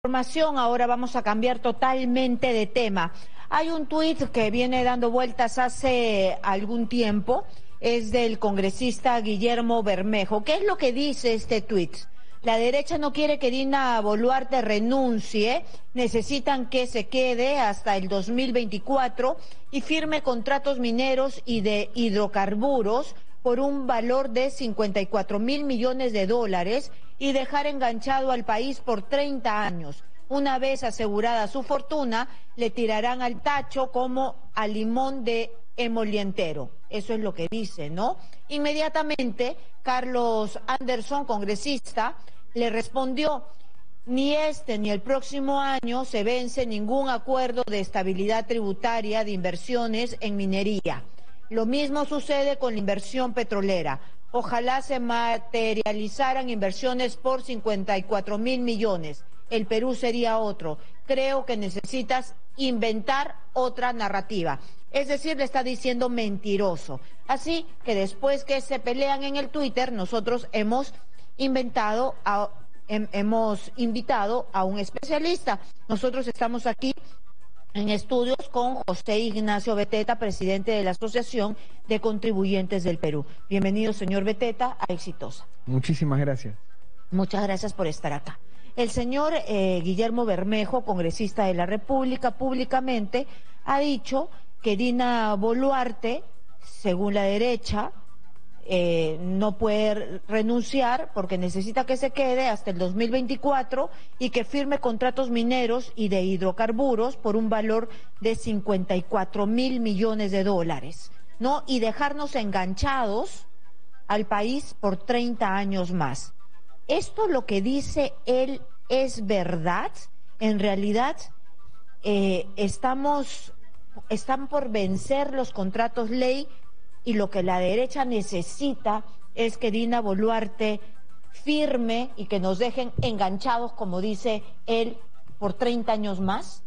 información, ahora vamos a cambiar totalmente de tema. Hay un tuit que viene dando vueltas hace algún tiempo, es del congresista Guillermo Bermejo. ¿Qué es lo que dice este tuit? La derecha no quiere que Dina Boluarte renuncie, necesitan que se quede hasta el 2024 y firme contratos mineros y de hidrocarburos por un valor de 54.000 millones de dólares y dejar enganchado al país por 30 años. Una vez asegurada su fortuna, le tirarán al tacho como al limón de emolientero. Eso es lo que dice, ¿no? Inmediatamente, Carlos Anderson, congresista, le respondió: ni este ni el próximo año se vence ningún acuerdo de estabilidad tributaria de inversiones en minería. Lo mismo sucede con la inversión petrolera. Ojalá se materializaran inversiones por 54.000 millones. El Perú sería otro. Creo que necesitas inventar otra narrativa. Es decir, le está diciendo mentiroso. Así que después que se pelean en el Twitter, nosotros hemos invitado a un especialista. Nosotros estamos aquí en estudios con José Ignacio Beteta, presidente de la Asociación de Contribuyentes del Perú. Bienvenido, señor Beteta, a Exitosa. Muchísimas gracias. Muchas gracias por estar acá. El señor Guillermo Bermejo, congresista de la República, públicamente ha dicho que Dina Boluarte, según la derecha, no puede renunciar porque necesita que se quede hasta el 2024 y que firme contratos mineros y de hidrocarburos por un valor de 54.000 millones de dólares, ¿no? Y dejarnos enganchados al país por 30 años más. ¿Esto lo que dice él es verdad? En realidad están por vencer los contratos ley y lo que la derecha necesita es que Dina Boluarte firme y que nos dejen enganchados, como dice él, por 30 años más.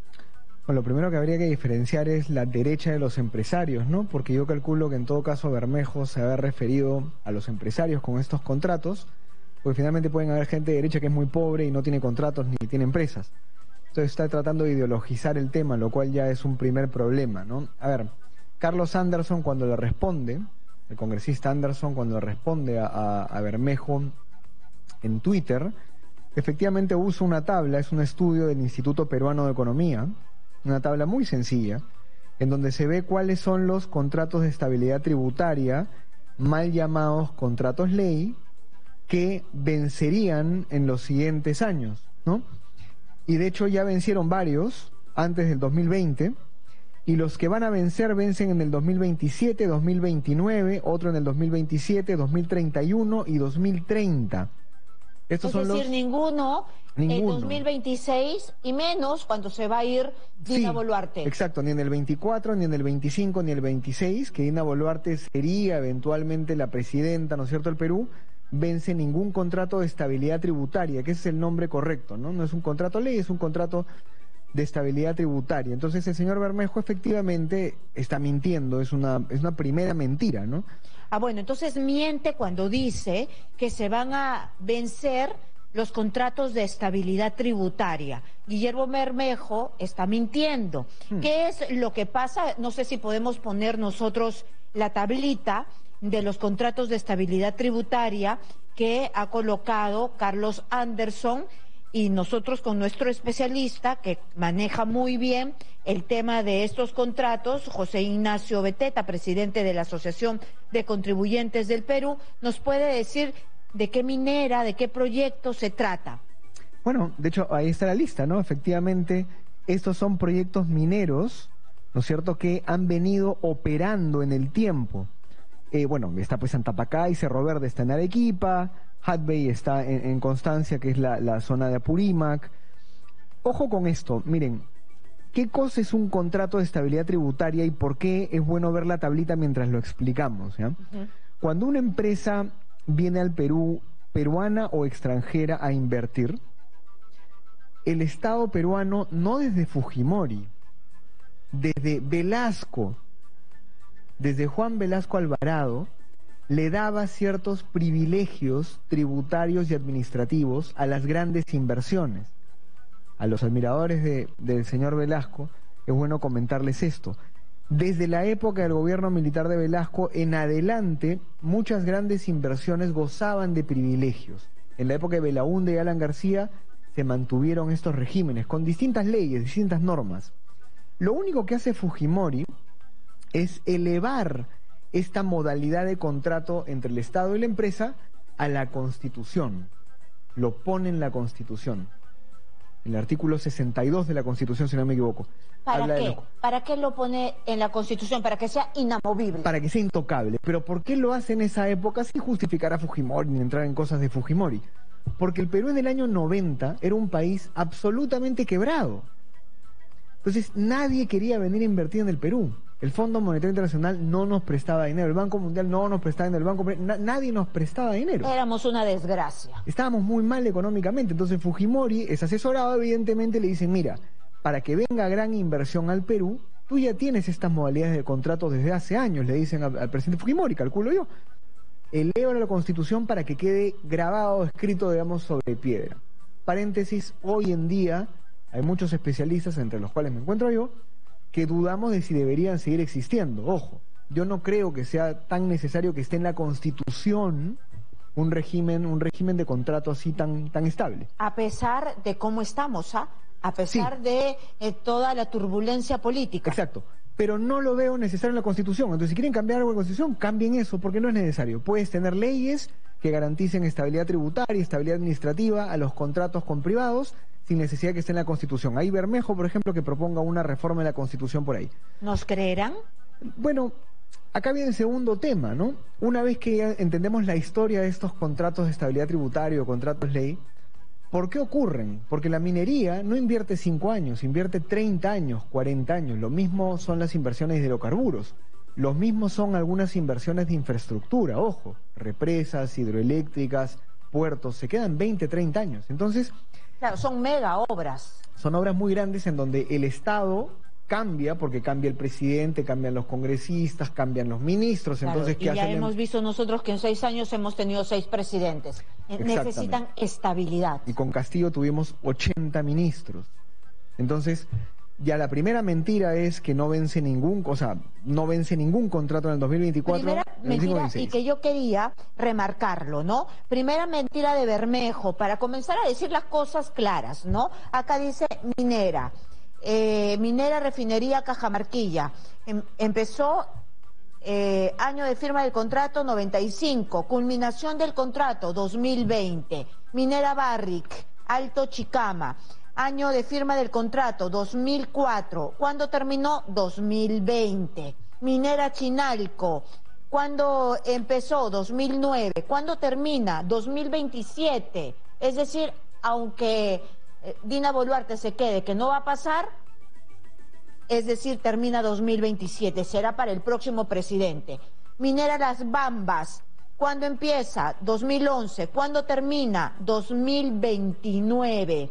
Bueno, lo primero que habría que diferenciar es la derecha de los empresarios, ¿no? Porque yo calculo que en todo caso Bermejo se ha referido a los empresarios con estos contratos, porque finalmente pueden haber gente de derecha que es muy pobre y no tiene contratos ni tiene empresas. Entonces está tratando de ideologizar el tema, lo cual ya es un primer problema, ¿no? A ver, Carlos Anderson cuando le responde, el congresista Anderson cuando le responde a Bermejo en Twitter, efectivamente usa una tabla, es un estudio del Instituto Peruano de Economía, una tabla muy sencilla, en donde se ve cuáles son los contratos de estabilidad tributaria, mal llamados contratos ley, que vencerían en los siguientes años, ¿no? Y de hecho ya vencieron varios antes del 2020, y los que van a vencer vencen en el 2027, 2029, otro en el 2027, 2031 y 2030. Estos son decir, ninguno en 2026 y menos cuando se va a ir Dina Boluarte. Exacto, ni en el 24, ni en el 25, ni en el 26, que Dina Boluarte sería eventualmente la presidenta, ¿no es cierto?, del Perú, vence ningún contrato de estabilidad tributaria, que ese es el nombre correcto, ¿no? No es un contrato ley, es un contrato de estabilidad tributaria. Entonces el señor Bermejo efectivamente está mintiendo, es una primera mentira, ¿no? Ah, bueno, entonces miente cuando dice que se van a vencer los contratos de estabilidad tributaria. Guillermo Bermejo está mintiendo. ¿Qué es lo que pasa? No sé si podemos poner nosotros la tablita de los contratos de estabilidad tributaria que ha colocado Carlos Anderson, y nosotros con nuestro especialista que maneja muy bien el tema de estos contratos, José Ignacio Beteta, presidente de la Asociación de Contribuyentes del Perú, nos puede decir de qué minera, de qué proyecto se trata. Bueno, de hecho ahí está la lista, ¿no? Efectivamente, estos son proyectos mineros, ¿no es cierto?, que han venido operando en el tiempo. Bueno, está pues Antapacá y Cerro Verde está en Arequipa, Hatbey está en Constancia, que es la zona de Apurímac. Ojo con esto, miren, ¿qué cosa es un contrato de estabilidad tributaria y por qué es bueno ver la tablita mientras lo explicamos, ¿ya? Cuando una empresa viene al Perú, peruana o extranjera, a invertir, el Estado peruano, no desde Fujimori, desde Velasco, desde Juan Velasco Alvarado, le daba ciertos privilegios tributarios y administrativos a las grandes inversiones. a los admiradores del señor Velasco, es bueno comentarles esto. Desde la época del gobierno militar de Velasco en adelante, muchas grandes inversiones gozaban de privilegios. En la época de Belaúnde y Alan García se mantuvieron estos regímenes con distintas leyes, distintas normas. Lo único que hace Fujimori es elevar esta modalidad de contrato entre el Estado y la empresa a la Constitución. Lo pone en la Constitución. En el artículo 62 de la Constitución, si no me equivoco. ¿Para qué? ¿Para qué lo pone en la Constitución? Para que sea inamovible. Para que sea intocable. Pero ¿por qué lo hace en esa época sin justificar a Fujimori ni entrar en cosas de Fujimori? Porque el Perú en el año 90 era un país absolutamente quebrado. Entonces nadie quería venir a invertir en el Perú. El Fondo Monetario Internacional no nos prestaba dinero, el Banco Mundial no nos prestaba dinero, nadie nos prestaba dinero. Éramos una desgracia. Estábamos muy mal económicamente, entonces Fujimori es asesorado, evidentemente le dicen, mira, para que venga gran inversión al Perú, tú ya tienes estas modalidades de contratos desde hace años, le dicen al presidente Fujimori, calculo yo. Eleva la Constitución para que quede grabado, escrito, digamos, sobre piedra. Paréntesis, hoy en día hay muchos especialistas, entre los cuales me encuentro yo, que dudamos de si deberían seguir existiendo. Ojo, yo no creo que sea tan necesario que esté en la Constitución un régimen de contrato así tan estable. A pesar de cómo estamos, a pesar de toda la turbulencia política. Exacto, pero no lo veo necesario en la Constitución. Entonces, si quieren cambiar algo en la Constitución, cambien eso, porque no es necesario. Puedes tener leyes que garanticen estabilidad tributaria, estabilidad administrativa a los contratos con privados, sin necesidad de que esté en la Constitución. Hay Bermejo, por ejemplo, que proponga una reforma de la Constitución por ahí. ¿Nos creerán? Bueno, acá viene el segundo tema, ¿no? Una vez que ya entendemos la historia de estos contratos de estabilidad tributaria o contratos ley, ¿por qué ocurren? Porque la minería no invierte 5 años, invierte 30 años, 40 años. Lo mismo son las inversiones de hidrocarburos. Los mismos son algunas inversiones de infraestructura, ojo, represas, hidroeléctricas, puertos, se quedan 20, 30 años. Entonces, claro, son mega obras. Son obras muy grandes en donde el Estado cambia, porque cambia el presidente, cambian los congresistas, cambian los ministros. Claro, entonces, ¿qué y ya hacen? hemos visto nosotros que en 6 años hemos tenido 6 presidentes. Necesitan estabilidad. Y con Castillo tuvimos 80 ministros. Entonces, ya la primera mentira es que no vence ningún contrato en el 2024. Primera mentira, y que yo quería remarcarlo, ¿no? Primera mentira de Bermejo, para comenzar a decir las cosas claras, ¿no? Acá dice minera, refinería Cajamarquilla. Empezó año de firma del contrato 95, culminación del contrato 2020. Minera Barrick, Alto Chicama. Año de firma del contrato, 2004. ¿Cuándo terminó? 2020. Minera Chinalco. ¿Cuándo empezó? 2009. ¿Cuándo termina? 2027. Es decir, aunque Dina Boluarte se quede, que no va a pasar, es decir, termina 2027. Será para el próximo presidente. Minera Las Bambas. ¿Cuándo empieza? 2011. ¿Cuándo termina? 2029.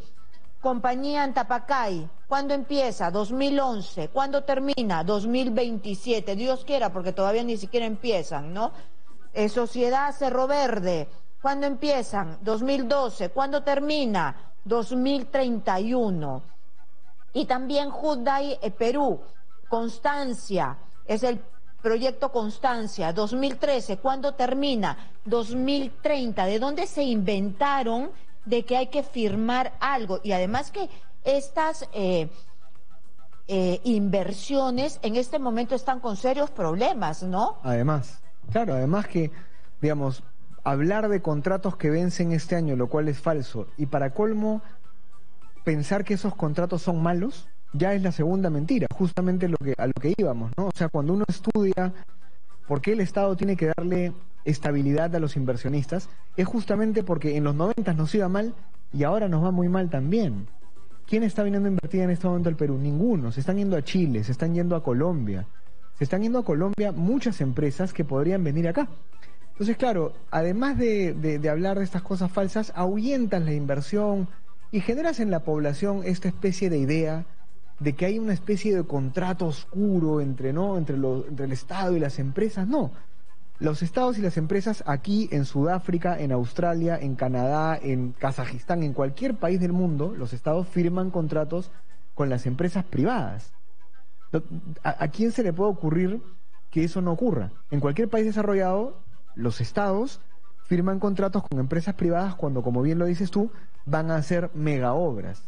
Compañía Antapacay, ¿cuándo empieza? 2011. ¿Cuándo termina? 2027. Dios quiera, porque todavía ni siquiera empiezan, ¿no? Sociedad Cerro Verde, ¿cuándo empiezan? 2012. ¿Cuándo termina? 2031. Y también Hyundai Perú, Constancia, es el proyecto Constancia, 2013. ¿Cuándo termina? 2030. ¿De dónde se inventaron de que hay que firmar algo? Y además que estas inversiones en este momento están con serios problemas, ¿no? Además, claro, además que, digamos, hablar de contratos que vencen este año, lo cual es falso, y para colmo, pensar que esos contratos son malos, ya es la segunda mentira, justamente a lo que íbamos, ¿no? O sea, cuando uno estudia por qué el Estado tiene que darle estabilidad a los inversionistas, es justamente porque en los 90 nos iba mal y ahora nos va muy mal también. ¿Quién está viniendo a invertir en este momento al Perú? Ninguno. Se están yendo a Chile, se están yendo a Colombia. Se están yendo a Colombia muchas empresas que podrían venir acá. Entonces, claro, además de hablar de estas cosas falsas, ahuyentan la inversión y generas en la población esta especie de idea de que hay una especie de contrato oscuro entre el Estado y las empresas. No. los estados y las empresas aquí en Sudáfrica, en Australia, en Canadá, en Kazajistán, en cualquier país del mundo, los estados firman contratos con las empresas privadas. ¿A quién se le puede ocurrir que eso no ocurra? En cualquier país desarrollado, los estados firman contratos con empresas privadas cuando, como bien lo dices tú, van a hacer mega obras,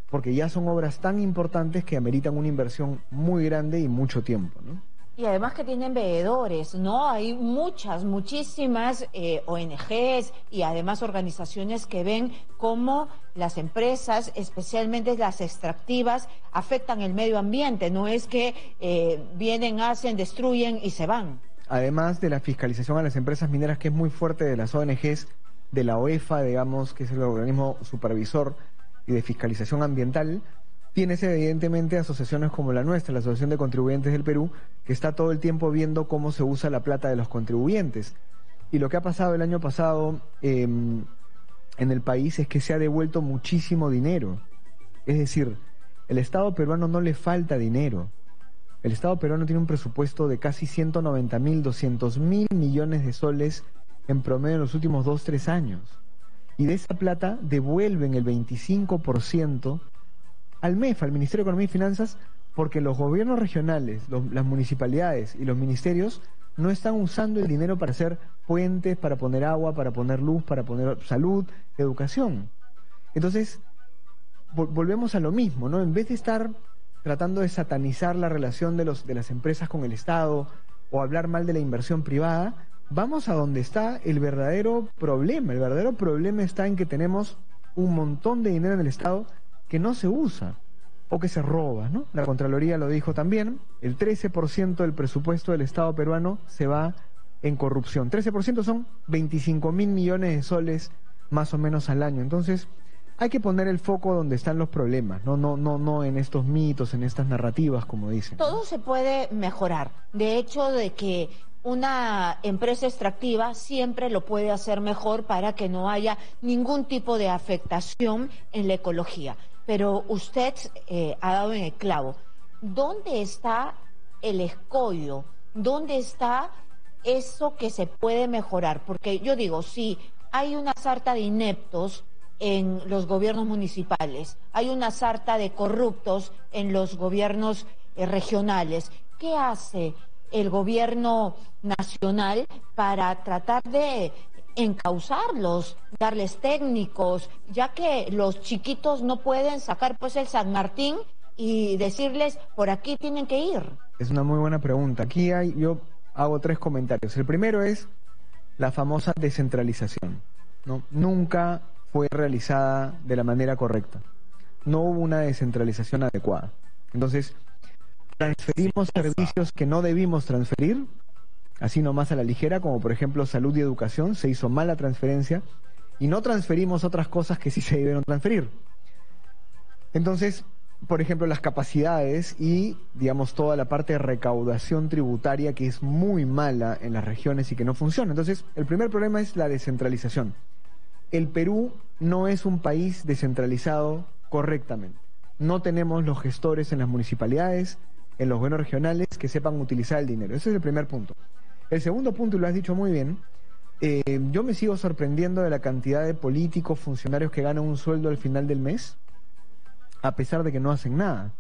porque ya son obras tan importantes que ameritan una inversión muy grande y mucho tiempo, ¿no? Y además que tienen veedores, ¿no? Hay muchísimas ONGs y además organizaciones que ven cómo las empresas, especialmente las extractivas, afectan el medio ambiente. No es que vienen, hacen, destruyen y se van. Además de la fiscalización a las empresas mineras, que es muy fuerte de las ONGs, de la OEFA, digamos, que es el organismo supervisor y de fiscalización ambiental, tienes evidentemente asociaciones como la nuestra, la Asociación de Contribuyentes del Perú, que está todo el tiempo viendo cómo se usa la plata de los contribuyentes. Y lo que ha pasado el año pasado en el país es que se ha devuelto muchísimo dinero. Es decir, el Estado peruano no le falta dinero. El Estado peruano tiene un presupuesto de casi 190.000, 200.000 millones de soles en promedio en los últimos 2-3 años. Y de esa plata devuelven el 25% al MEF, al Ministerio de Economía y Finanzas, porque los gobiernos regionales, las municipalidades y los ministerios no están usando el dinero para hacer puentes, para poner agua, para poner luz, para poner salud, educación. Entonces, volvemos a lo mismo, ¿no? En vez de estar tratando de satanizar la relación de las empresas con el Estado o hablar mal de la inversión privada, vamos a donde está el verdadero problema. El verdadero problema está en que tenemos un montón de dinero en el Estado que no se usa o que se roba, ¿no? La Contraloría lo dijo también, el 13% del presupuesto del Estado peruano se va en corrupción. 13% son 25.000 millones de soles más o menos al año. Entonces, hay que poner el foco donde están los problemas, no en estos mitos, en estas narrativas, como dicen. Todo se puede mejorar. De hecho, de que una empresa extractiva siempre lo puede hacer mejor para que no haya ningún tipo de afectación en la ecología. Pero usted ha dado en el clavo. ¿Dónde está el escollo? ¿Dónde está eso que se puede mejorar? Porque yo digo, si hay una sarta de ineptos en los gobiernos municipales, hay una sarta de corruptos en los gobiernos regionales, ¿qué hace el gobierno nacional para tratar de encauzarlos, darles técnicos, ya que los chiquitos no pueden sacar pues el San Martín y decirles por aquí tienen que ir? Es una muy buena pregunta. Aquí yo hago 3 comentarios. El primero es la famosa descentralización, ¿no? Nunca fue realizada de la manera correcta. No hubo una descentralización adecuada. Entonces, transferimos servicios que no debimos transferir, así nomás a la ligera, como por ejemplo salud y educación, se hizo mala transferencia, y no transferimos otras cosas que sí se debieron transferir. Entonces, por ejemplo, las capacidades y, digamos, toda la parte de recaudación tributaria que es muy mala en las regiones y que no funciona. Entonces, el primer problema es la descentralización. El Perú no es un país descentralizado correctamente. No tenemos los gestores en las municipalidades, en los gobiernos regionales que sepan utilizar el dinero. Ese es el primer punto. El segundo punto, y lo has dicho muy bien, yo me sigo sorprendiendo de la cantidad de políticos, funcionarios que ganan un sueldo al final del mes, a pesar de que no hacen nada,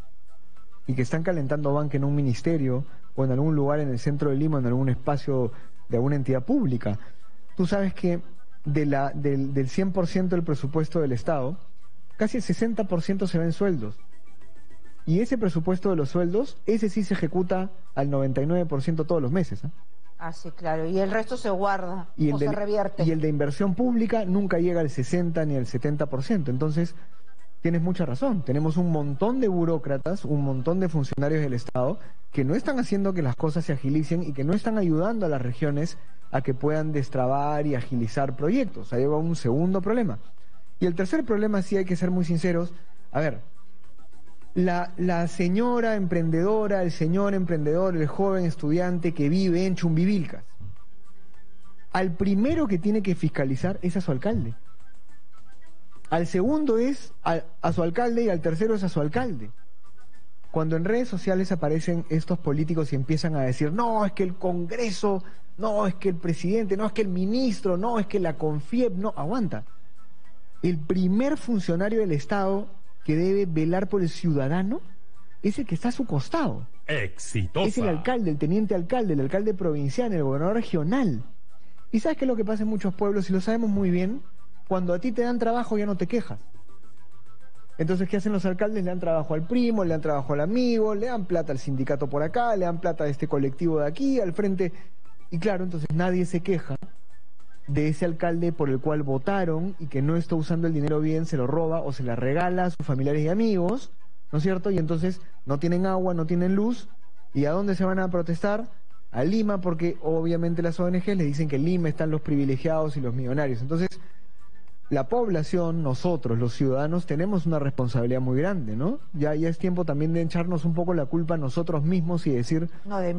y que están calentando banca en un ministerio o en algún lugar en el centro de Lima, en algún espacio de alguna entidad pública. Tú sabes que del 100% del presupuesto del Estado, casi el 60% se va en sueldos. Y ese presupuesto de los sueldos, ese sí se ejecuta al 99% todos los meses, ¿eh? Ah, sí, claro. Y el resto se guarda o se revierte. Y el de inversión pública nunca llega al 60 ni al 70%. Entonces, tienes mucha razón. Tenemos un montón de burócratas, un montón de funcionarios del Estado que no están haciendo que las cosas se agilicen y que no están ayudando a las regiones a que puedan destrabar y agilizar proyectos. Ahí va un segundo problema. Y el tercer problema, sí hay que ser muy sinceros. A ver, la señora emprendedora, el señor emprendedor, el joven estudiante que vive en Chumbivilcas, al primero que tiene que fiscalizar es a su alcalde. Al segundo es a su alcalde y al tercero es a su alcalde. cuando en redes sociales aparecen estos políticos y empiezan a decir, no, es que el Congreso, no, es que el presidente, no, es que el ministro, no, es que la CONFIEP, no, aguanta. El primer funcionario del Estado que debe velar por el ciudadano es el que está a su costado. Exitosa. Es el alcalde, el teniente alcalde, el alcalde provincial, el gobernador regional. ¿Y sabes qué es lo que pasa en muchos pueblos? Y lo sabemos muy bien, cuando a ti te dan trabajo ya no te quejas. Entonces, ¿qué hacen los alcaldes? Le dan trabajo al primo, le dan trabajo al amigo, le dan plata al sindicato por acá, le dan plata a este colectivo de aquí, al frente. Y claro, entonces nadie se queja de ese alcalde por el cual votaron y que no está usando el dinero bien, se lo roba o se la regala a sus familiares y amigos, ¿no es cierto? Y entonces no tienen agua, no tienen luz. ¿Y a dónde se van a protestar? A Lima, porque obviamente las ONG les dicen que en Lima están los privilegiados y los millonarios. Entonces, la población, nosotros, los ciudadanos, tenemos una responsabilidad muy grande, ¿no? Ya es tiempo también de echarnos un poco la culpa a nosotros mismos y decir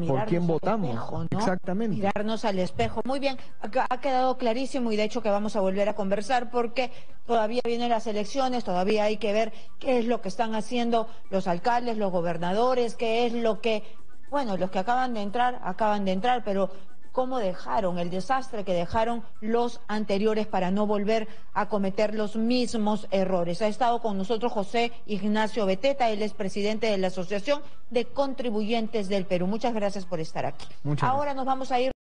por quién votamos. Espejo, ¿no? Exactamente. Mirarnos al espejo. Muy bien, ha quedado clarísimo y de hecho que vamos a volver a conversar porque todavía vienen las elecciones, todavía hay que ver qué es lo que están haciendo los alcaldes, los gobernadores, qué es lo que, bueno, los que acaban de entrar, pero cómo dejaron, el desastre que dejaron los anteriores para no volver a cometer los mismos errores. Ha estado con nosotros José Ignacio Beteta, él es presidente de la Asociación de Contribuyentes del Perú. Muchas gracias por estar aquí. Ahora nos vamos a ir